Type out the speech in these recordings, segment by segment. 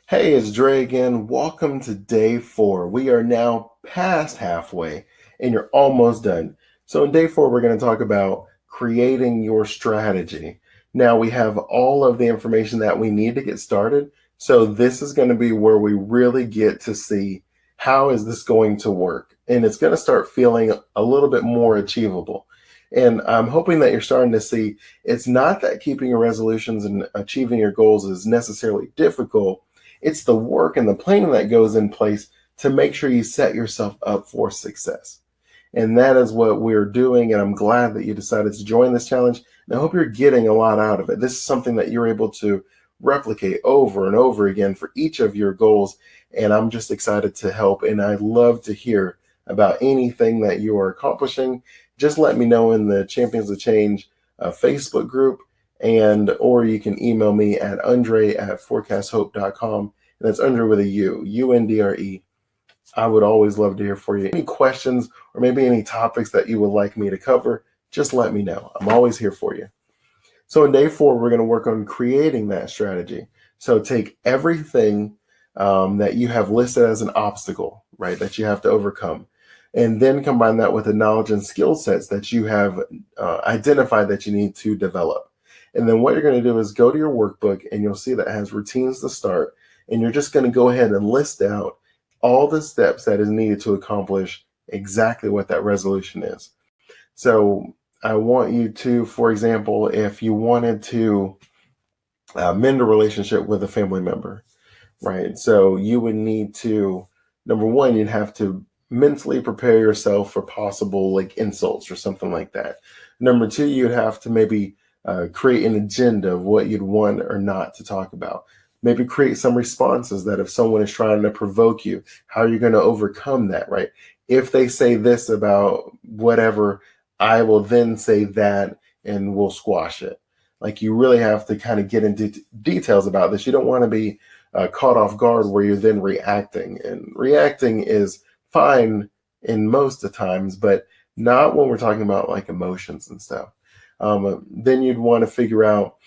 Hey, it's Dre again. Welcome to day 4. We are now past halfway and you're almost done. So, in day 4, we're going to talk about creating your strategy. Now, we have all of the information that we need to get started. So, this is going to be where we really get to see how is this going to work. And it's going to start feeling a little bit more achievable. And I'm hoping that you're starting to see it's not that keeping your resolutions and achieving your goals is necessarily difficult. It's the work and the planning that goes in place to make sure you set yourself up for success. And that is what we're doing. And I'm glad that you decided to join this challenge. And I hope you're getting a lot out of it. This is something that you're able to replicate over and over again for each of your goals. And I'm just excited to help. And I love to hear about anything that you are accomplishing. Just let me know in the Champions of Change Facebook group, and or you can email me at andre@forecasthope.com, and that's Andre with a UNDRE. I would always love to hear for you. Any questions or maybe any topics that you would like me to cover, just let me know. I'm always here for you. So in day 4, we're going to work on creating that strategy. So take everything that you have listed as an obstacle, right, that you have to overcome, and then combine that with the knowledge and skill sets that you have identified that you need to develop. And then what you're going to do is go to your workbook, and you'll see that it has routines to start. And you're just going to go ahead and list out all the steps that is needed to accomplish exactly what that resolution is. So I want you to, for example, if you wanted to mend a relationship with a family member, right? So you would need to, number one, you'd have to mentally prepare yourself for possible like insults or something like that. Number two, you'd have to maybe create an agenda of what you'd want or not to talk about. Maybe create some responses that if someone is trying to provoke you, how are you going to overcome that, right? If they say this about whatever, I will then say that and we'll squash it. Like you really have to kind of get into details about this. You don't want to be caught off guard where you're then reacting. And reacting is fine in most of the times, but not when we're talking about like emotions and stuff. Then you'd want to figure out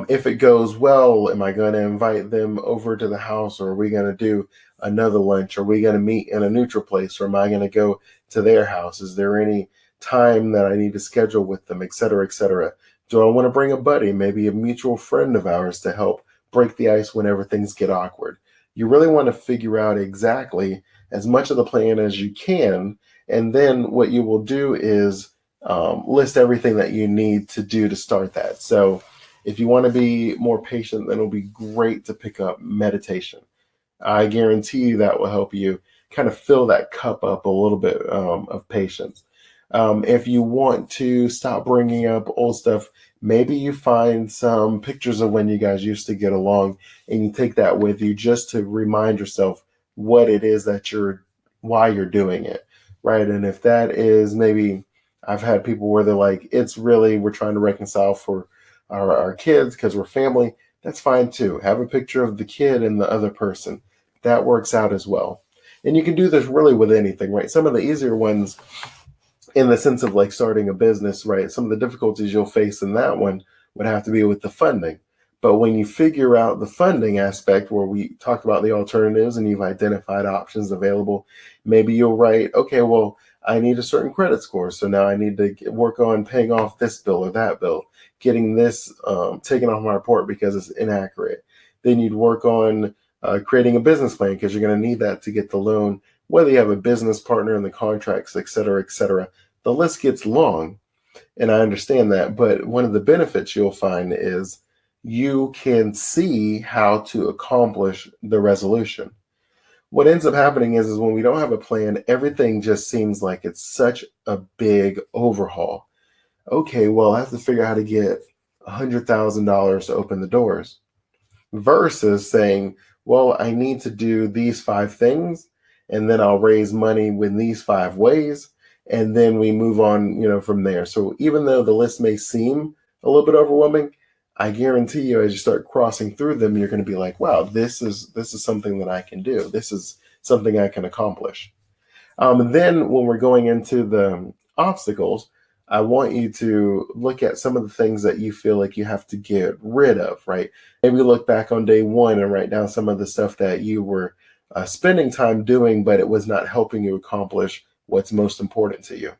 if it goes well, am I going to invite them over to the house, or are we going to do another lunch? Are we going to meet in a neutral place, or am I going to go to their house? Is there any time that I need to schedule with them, et cetera, et cetera? Do I want to bring a buddy, maybe a mutual friend of ours, to help break the ice whenever things get awkward? You really want to figure out exactly as much of the plan as you can. And then what you will do is list everything that you need to do to start that. So if you want to be more patient, then it'll be great to pick up meditation. I guarantee you that will help you kind of fill that cup up a little bit of patience. If you want to stop bringing up old stuff, maybe you find some pictures of when you guys used to get along and you take that with you just to remind yourself what it is that why you're doing it, right? And if that is maybe, I've had people where they're like, it's really, we're trying to reconcile for our kids because we're family. That's fine too. Have a picture of the kid and the other person. That works out as well. And you can do this really with anything, right? Some of the easier ones in the sense of like starting a business, right? Some of the difficulties you'll face in that one would have to be with the funding. But when you figure out the funding aspect, where we talked about the alternatives and you've identified options available, maybe you'll write, okay, well, I need a certain credit score. So now I need to work on paying off this bill or that bill, getting this taken off my report because it's inaccurate. Then you'd work on creating a business plan because you're going to need that to get the loan, whether you have a business partner in the contracts, et cetera, et cetera. The list gets long, and I understand that. But one of the benefits you'll find is you can see how to accomplish the resolution. What ends up happening is when we don't have a plan, everything just seems like it's such a big overhaul. Okay, well, I have to figure out how to get $100,000 to open the doors versus saying, well, I need to do these 5 things, and then I'll raise money in these 5 ways, and then we move on, from there. So even though the list may seem a little bit overwhelming, I guarantee you, as you start crossing through them, you're going to be like, wow, this is something that I can do. This is something I can accomplish. And then when we're going into the obstacles, I want you to look at some of the things that you feel like you have to get rid of, right? Maybe look back on day one and write down some of the stuff that you were spending time doing, but it was not helping you accomplish what's most important to you.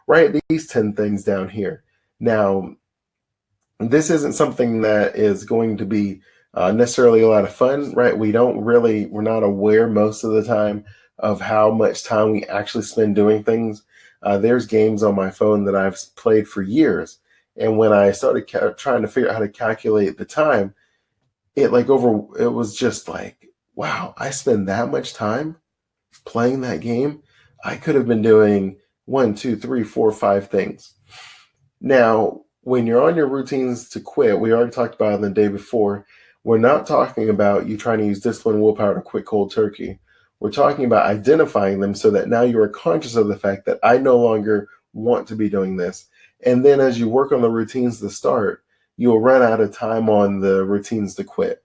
Write these 10 things down here. Now, this isn't something that is going to be necessarily a lot of fun, right? We're not aware most of the time of how much time we actually spend doing things. There's games on my phone that I've played for years. And when I started trying to figure out how to calculate the time, it was just like, wow, I spend that much time playing that game. I could have been doing 1, 2, 3, 4, 5 things. Now, when you're on your routines to quit, we already talked about it the day before. We're not talking about you trying to use discipline and willpower to quit cold turkey. We're talking about identifying them so that now you are conscious of the fact that I no longer want to be doing this. And then as you work on the routines to start, you will run out of time on the routines to quit.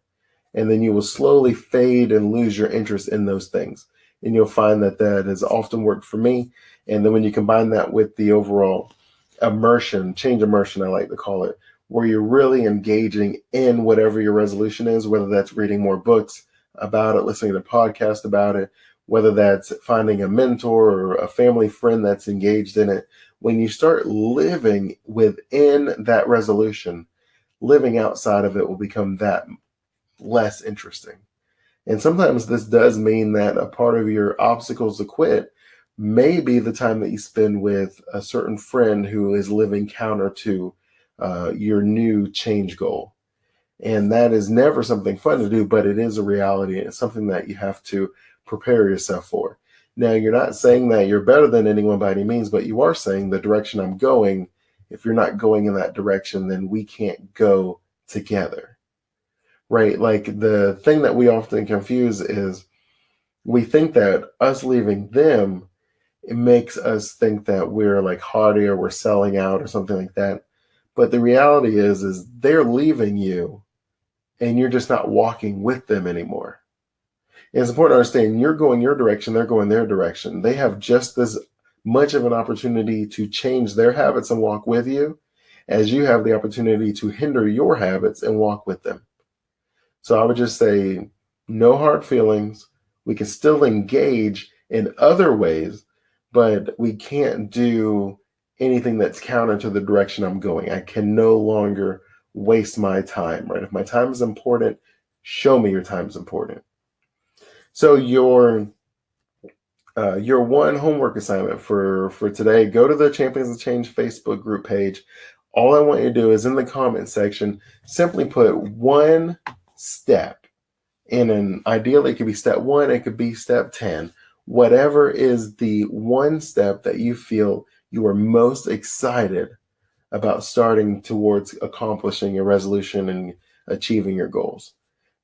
And then you will slowly fade and lose your interest in those things. And you'll find that that has often worked for me. And then when you combine that with the overall change immersion, I like to call it, where you're really engaging in whatever your resolution is, whether that's reading more books about it, listening to podcasts about it, whether that's finding a mentor or a family friend that's engaged in it. When you start living within that resolution, living outside of it will become that less interesting. And sometimes this does mean that a part of your obstacles to quit may be the time that you spend with a certain friend who is living counter to your new change goal. And that is never something fun to do, but it is a reality. It's something that you have to prepare yourself for. Now, you're not saying that you're better than anyone by any means, but you are saying the direction I'm going, if you're not going in that direction, then we can't go together, right? Like the thing that we often confuse is we think that us leaving them, it makes us think that we're like haughty or we're selling out or something like that. But the reality is they're leaving you and you're just not walking with them anymore. And it's important to understand you're going your direction, they're going their direction. They have just as much of an opportunity to change their habits and walk with you as you have the opportunity to hinder your habits and walk with them. So I would just say no hard feelings. We can still engage in other ways, but we can't do anything that's counter to the direction I'm going. I can no longer waste my time, right? If my time is important, show me your time is important. So your one homework assignment for today, go to the Champions of Change Facebook group page. All I want you to do is in the comment section, simply put one step in an ideally it could be step 1, it could be step 10. Whatever is the one step that you feel you are most excited about starting towards accomplishing your resolution and achieving your goals.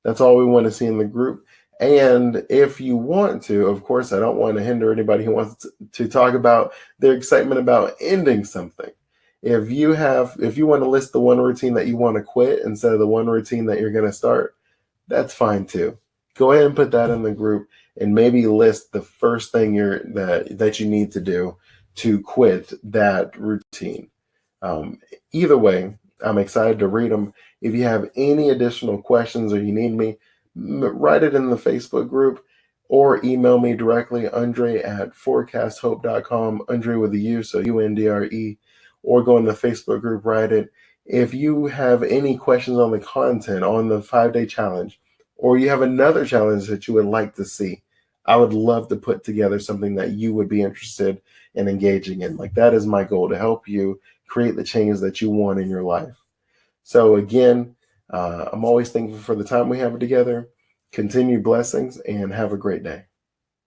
That's all we want to see in the group. And if you want to, of course, I don't want to hinder anybody who wants to talk about their excitement about ending something. If you want to list the one routine that you want to quit instead of the one routine that you're going to start, that's fine too. Go ahead and put that in the group and maybe list the first thing that you need to do to quit that routine. Either way, I'm excited to read them. If you have any additional questions or you need me, write it in the Facebook group or email me directly, Andre@forecasthope.com, Andre with a U, so UNDRE, or go in the Facebook group, write it. If you have any questions on the content, on the 5-day challenge, or you have another challenge that you would like to see, I would love to put together something that you would be interested in engaging in. Like that is my goal, to help you create the change that you want in your life. So again, I'm always thankful for the time we have together. Continued blessings and have a great day.